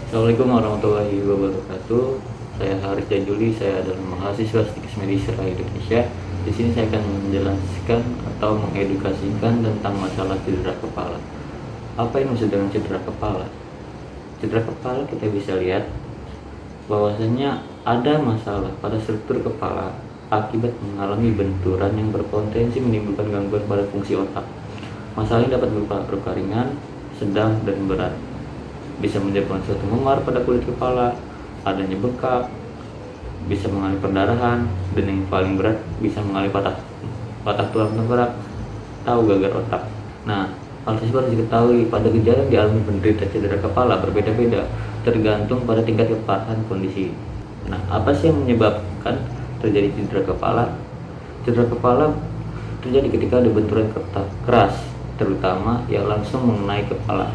Assalamualaikum warahmatullahi wabarakatuh. Saya Haris Jajuli, saya adalah mahasiswa Stikes Medisera Indonesia. Di sini saya akan menjelaskan atau mengedukasikan tentang masalah cedera kepala. Apa yang maksud dengan cedera kepala? Cedera kepala kita bisa lihat bahwasanya ada masalah pada struktur kepala akibat mengalami benturan yang berpotensi menimbulkan gangguan pada fungsi otak. Masalah ini dapat berupa luka ringan, sedang, dan berat. Bisa menyebabkan suatu memar pada kulit kepala, adanya bengkak, bisa mengalami perdarahan, dan yang paling berat bisa mengalami patah tulang tengkorak atau gagal otak. Nah, hal tersebut harus diketahui pada gejala yang dialami penderita cedera kepala berbeda-beda tergantung pada tingkat keparahan kondisi. Nah, apa sih yang menyebabkan terjadi cedera kepala? Cedera kepala terjadi ketika ada benturan keras, terutama yang langsung mengenai kepala.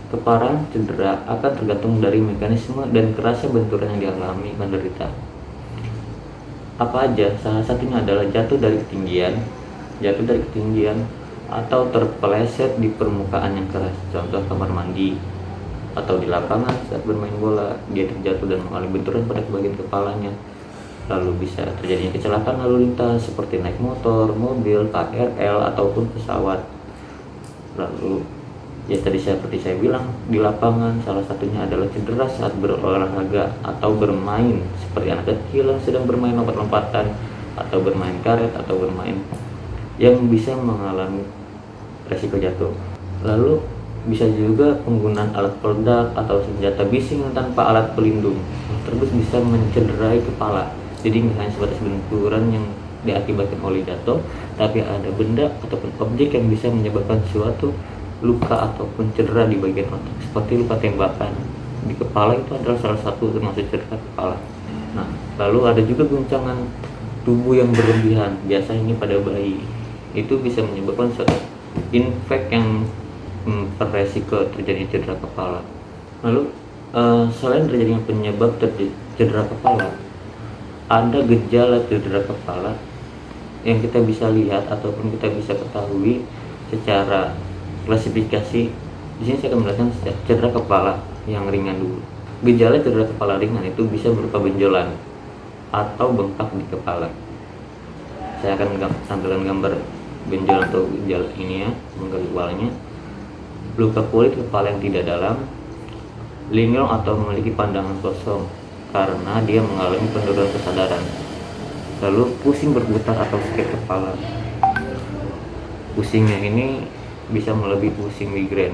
Keparahan cedera akan tergantung dari mekanisme dan kerasnya benturan yang dialami penderita. Apa aja? Salah satunya adalah jatuh dari ketinggian atau terpeleset di permukaan yang keras, contoh kamar mandi atau di lapangan saat bermain bola, dia terjatuh dan mengalami benturan pada bagian kepalanya. Lalu bisa terjadinya kecelakaan lalu lintas seperti naik motor, mobil, KRL ataupun pesawat. Lalu ya tadi seperti saya bilang, di lapangan salah satunya adalah cedera saat berolahraga atau bermain, seperti anak kecil yang sedang bermain lompat-lompatan atau bermain karet atau bermain yang bisa mengalami resiko jatuh. Lalu bisa juga penggunaan alat peledak atau senjata bising tanpa alat pelindung terus bisa mencederai kepala. Jadi nggak hanya sebatas benturan yang diakibatkan oleh jatuh, tapi ada benda ataupun objek yang bisa menyebabkan suatu luka ataupun cedera di bagian otak, seperti luka tembakan di kepala itu adalah salah satu termasuk cedera kepala. Nah, lalu ada juga guncangan tubuh yang berlebihan, biasanya ini pada bayi, itu bisa menyebabkan suatu infek yang beresiko terjadi cedera kepala. Lalu selain terjadinya penyebab cedera kepala, ada gejala cedera kepala yang kita bisa lihat ataupun kita bisa ketahui secara klasifikasi. Di sini saya akan menjelaskan cedera kepala yang ringan dulu. Gejala cedera kepala ringan itu bisa berupa benjolan atau bengkak di kepala. Saya akan tampilkan gambar benjolan atau gejala ini ya, bengkak di kepalanya. Luka kulit kepala yang tidak dalam, linglung atau memiliki pandangan kosong karena dia mengalami penurunan kesadaran. Lalu pusing berputar atau sakit kepala. Pusingnya ini bisa melebihi pusing migrain.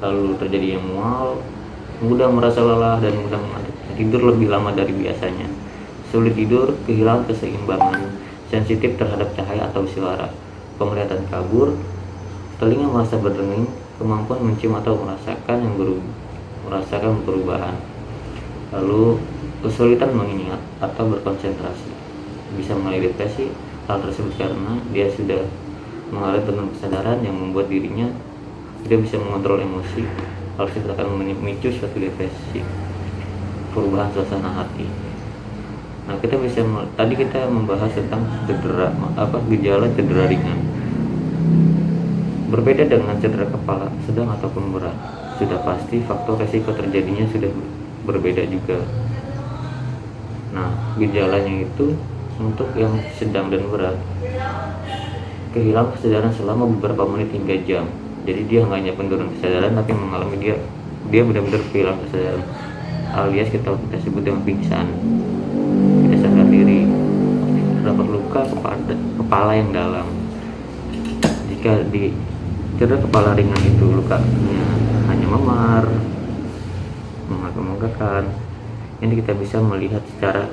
Lalu terjadi mual, mudah merasa lelah dan mudah mengantuk, tidur lebih lama dari biasanya, sulit tidur, kehilangan keseimbangan, sensitif terhadap cahaya atau suara, penglihatan kabur, telinga merasa berdenging, kemampuan mencium atau merasakan perubahan. Lalu kesulitan mengingat atau berkonsentrasi, bisa mengalami depresi. Hal tersebut karena dia sudah mengalami penurunan kesadaran yang membuat dirinya tidak bisa mengontrol emosi. Hal tersebut akan memicu suatu depresi, perubahan suasana hati. Nah, tadi kita membahas tentang gejala cedera ringan. Berbeda dengan cedera kepala sedang ataupun berat, sudah pasti faktor resiko terjadinya sudah berbeda juga. Nah, gejalanya itu untuk yang sedang dan berat, kehilangan kesadaran selama beberapa menit hingga jam. Jadi dia nggak hanya penurunan kesadaran, tapi mengalami dia benar-benar kehilangan kesadaran, alias kita sebut dengan pingsan, tidak sadar diri. Terdapat luka pada kepala yang dalam. Jika di cedera kepala ringan itu lukanya hanya memar, mengganggu, ini kita bisa melihat secara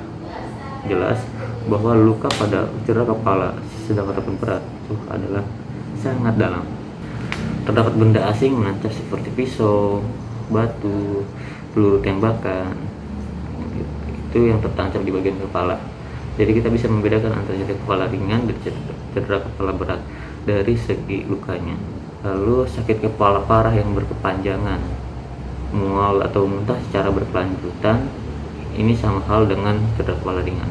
jelas bahwa luka pada cedera kepala sedang ataupun berat itu adalah sangat dalam. Terdapat benda asing menancap seperti pisau, batu, peluru tembakan, itu yang tertancap di bagian kepala. Jadi kita bisa membedakan antara cedera kepala ringan dan cedera kepala berat dari segi lukanya. Lalu sakit kepala parah yang berkepanjangan, mual atau muntah secara berkelanjutan, ini sama hal dengan cedera kepala ringan.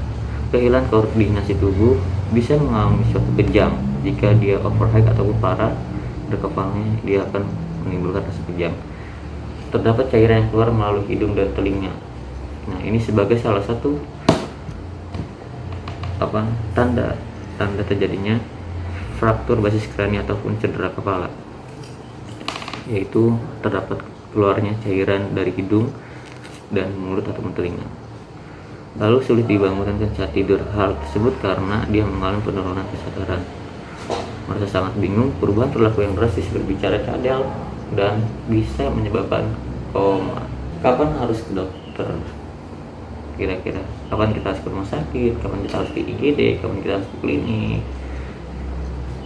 Kehilangan koordinasi tubuh bisa mengalami suatu kejang. Jika dia overheat ataupun parah, kepalanya dia akan menimbulkan rasa kejang. terdapat cairan yang keluar melalui hidung dan telinga. Nah, ini sebagai salah satu tanda terjadinya fraktur basis krania ataupun cedera kepala, yaitu terdapat keluarnya cairan dari hidung dan mulut ataupun telinga. Lalu sulit dibangunkan saat tidur. Hal tersebut karena dia mengalami penurunan kesadaran, merasa sangat bingung, perubahan perilaku yang drastis, berbicara cadel, dan bisa menyebabkan koma. Kapan harus ke dokter? Kira-kira kapan kita harus ke rumah sakit, kapan kita harus ke IGD, kapan kita harus ke klinik?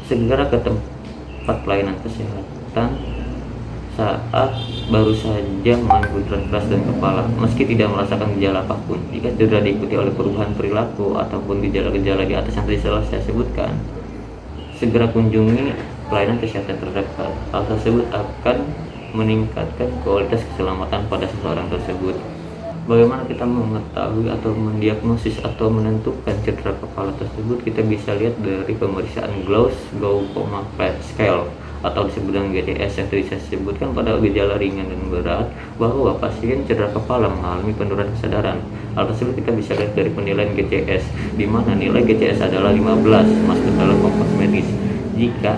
Segera ke tempat pelayanan kesehatan saat baru saja mengalami benturan keras dan kepala, meski tidak merasakan gejala apapun. Jika cedera diikuti oleh perubahan perilaku ataupun gejala-gejala di atas yang tadi saya sebutkan, segera kunjungi pelayanan kesehatan terdekat. Hal tersebut akan meningkatkan kualitas keselamatan pada seseorang tersebut. Bagaimana kita mengetahui atau mendiagnosis atau menentukan cedera kepala tersebut? Kita bisa lihat dari pemeriksaan Glasgow Coma Scale atau disebut dengan GCS yang tadi saya sebutkan. Pada gejala ringan dan berat bahwa pasien cedera kepala mengalami penurunan kesadaran. Hal tersebut kita bisa lihat dari penilaian GCS, di mana nilai GCS adalah 15 masuk dalam kompas medis. Jika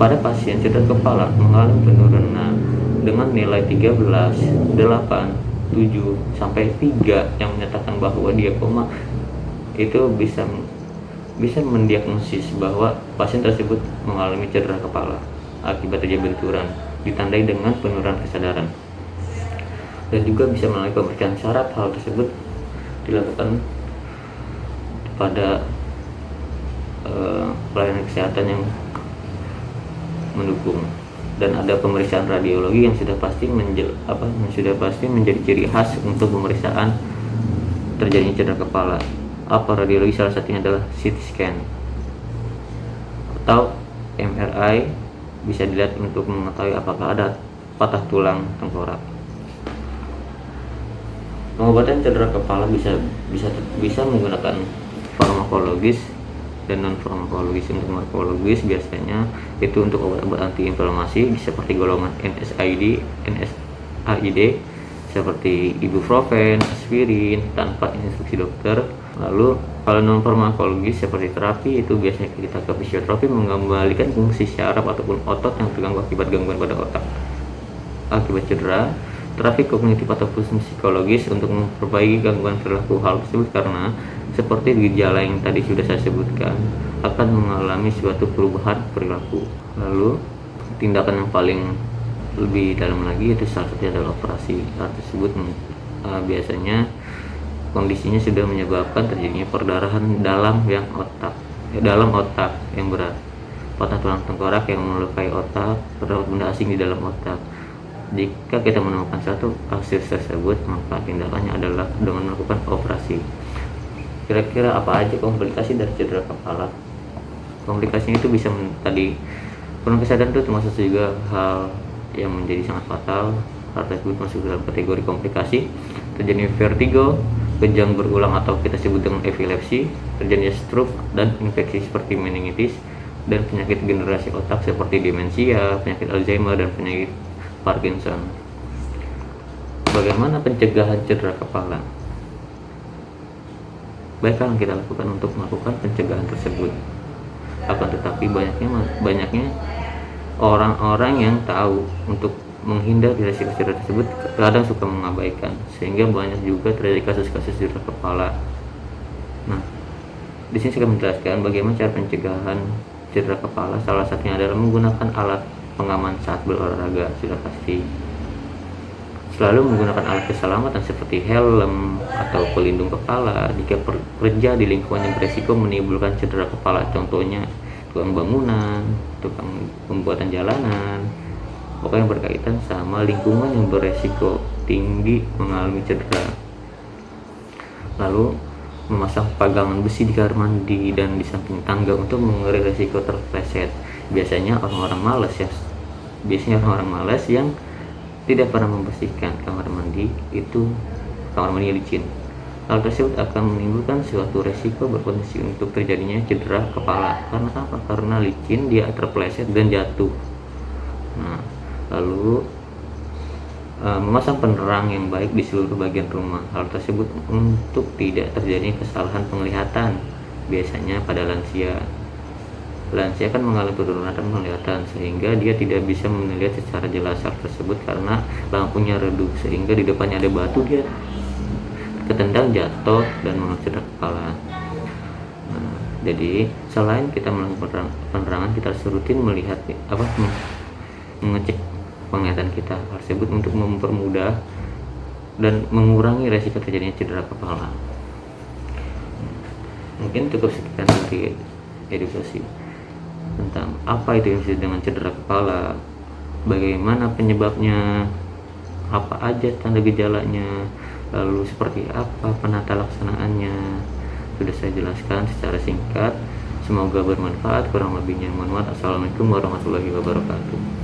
pada pasien cedera kepala mengalami penurunan dengan nilai 13, 8, 7 sampai 3 yang menyatakan bahwa dia koma, itu bisa mendiagnosis bahwa pasien tersebut mengalami cedera kepala akibat terjadi benturan, ditandai dengan penurunan kesadaran. Dan juga bisa melalui pemeriksaan syarat. Hal tersebut dilakukan pada pelayanan kesehatan yang mendukung. Dan ada pemeriksaan radiologi yang sudah pasti menjadi ciri khas untuk pemeriksaan terjadinya cedera kepala. Apa radiologi? Salah satunya adalah CT scan atau MRI, bisa dilihat untuk mengetahui apakah ada patah tulang tengkorak. Pengobatan cedera kepala bisa menggunakan farmakologis dan non farmakologis. Untuk farmakologis biasanya itu untuk obat-obat antiinflamasi seperti golongan NSAID seperti ibuprofen, aspirin tanpa instruksi dokter. Lalu kalau non farmakologis seperti terapi, itu biasanya kita ke fisioterapi mengembalikan fungsi syaraf ataupun otot yang terganggu akibat gangguan pada otak akibat cedera. Terapi kognitif ataupun psikologis untuk memperbaiki gangguan perilaku. Hal tersebut karena seperti gejala yang tadi sudah saya sebutkan akan mengalami suatu perubahan perilaku. Lalu tindakan yang paling lebih dalam lagi itu salah satunya adalah operasi. Hal tersebut biasanya kondisinya sudah menyebabkan terjadinya perdarahan dalam otak yang berat, patah tulang tengkorak yang melukai otak, terdapat benda asing di dalam otak. Jika kita menemukan satu kasus tersebut, maka tindakannya adalah dengan melakukan operasi. Kira-kira apa aja komplikasi dari cedera kepala? Komplikasinya itu bisa tadi penurunan kesadaran itu termasuk juga hal yang menjadi sangat fatal. Hal tersebut masuk dalam kategori komplikasi. Terjadinya vertigo, kejang berulang atau kita sebut dengan epilepsi, terjadinya stroke dan infeksi seperti meningitis, dan penyakit generasi otak seperti demensia, penyakit Alzheimer, dan penyakit Parkinson. Bagaimana pencegahan cedera kepala? Baiklah yang kita lakukan untuk melakukan pencegahan tersebut. Akan tetapi banyaknya orang-orang yang tahu untuk menghindar dari risiko cedera tersebut kadang suka mengabaikan, sehingga banyak juga terjadi kasus-kasus cedera kepala. Nah, di sini saya akan menjelaskan bagaimana cara pencegahan cedera kepala. Salah satunya adalah menggunakan alat pengaman saat berolahraga. Sudah pasti selalu menggunakan alat keselamatan seperti helm atau pelindung kepala jika bekerja di lingkungan yang beresiko menimbulkan cedera kepala. Contohnya tukang bangunan, tukang pembuatan jalanan, pokoknya berkaitan sama lingkungan yang beresiko tinggi mengalami cedera. Lalu memasang pagangan besi di kamar mandi dan di samping tangga untuk mengurangi resiko terpleset. Biasanya orang-orang malas yang tidak pernah membersihkan kamar mandi licin. Hal tersebut akan menimbulkan suatu resiko berpotensi untuk terjadinya cedera kepala. Karena apa? Karena licin, dia terpleset dan jatuh. Nah, lalu memasang penerang yang baik di seluruh bagian rumah. Hal tersebut untuk tidak terjadi kesalahan penglihatan, biasanya pada lansia. Lansia akan mengalami penurunan penglihatan sehingga dia tidak bisa melihat secara jelas. Hal tersebut karena lampunya redup, sehingga di depannya ada batu, dia ketendang, jatuh, dan cedera kepala. Jadi selain kita melakukan penerangan, kita harus rutin melihat mengecek penglihatan kita. Hal tersebut untuk mempermudah dan mengurangi resiko terjadinya cedera kepala. Mungkin cukup sekian dari edukasi tentang apa itu yang disebut dengan cedera kepala, bagaimana penyebabnya, apa aja tanda gejalanya, lalu seperti apa penata laksanaannya. Sudah saya jelaskan secara singkat. Semoga bermanfaat. Kurang lebihnya mohon maaf. Assalamualaikum warahmatullahi wabarakatuh.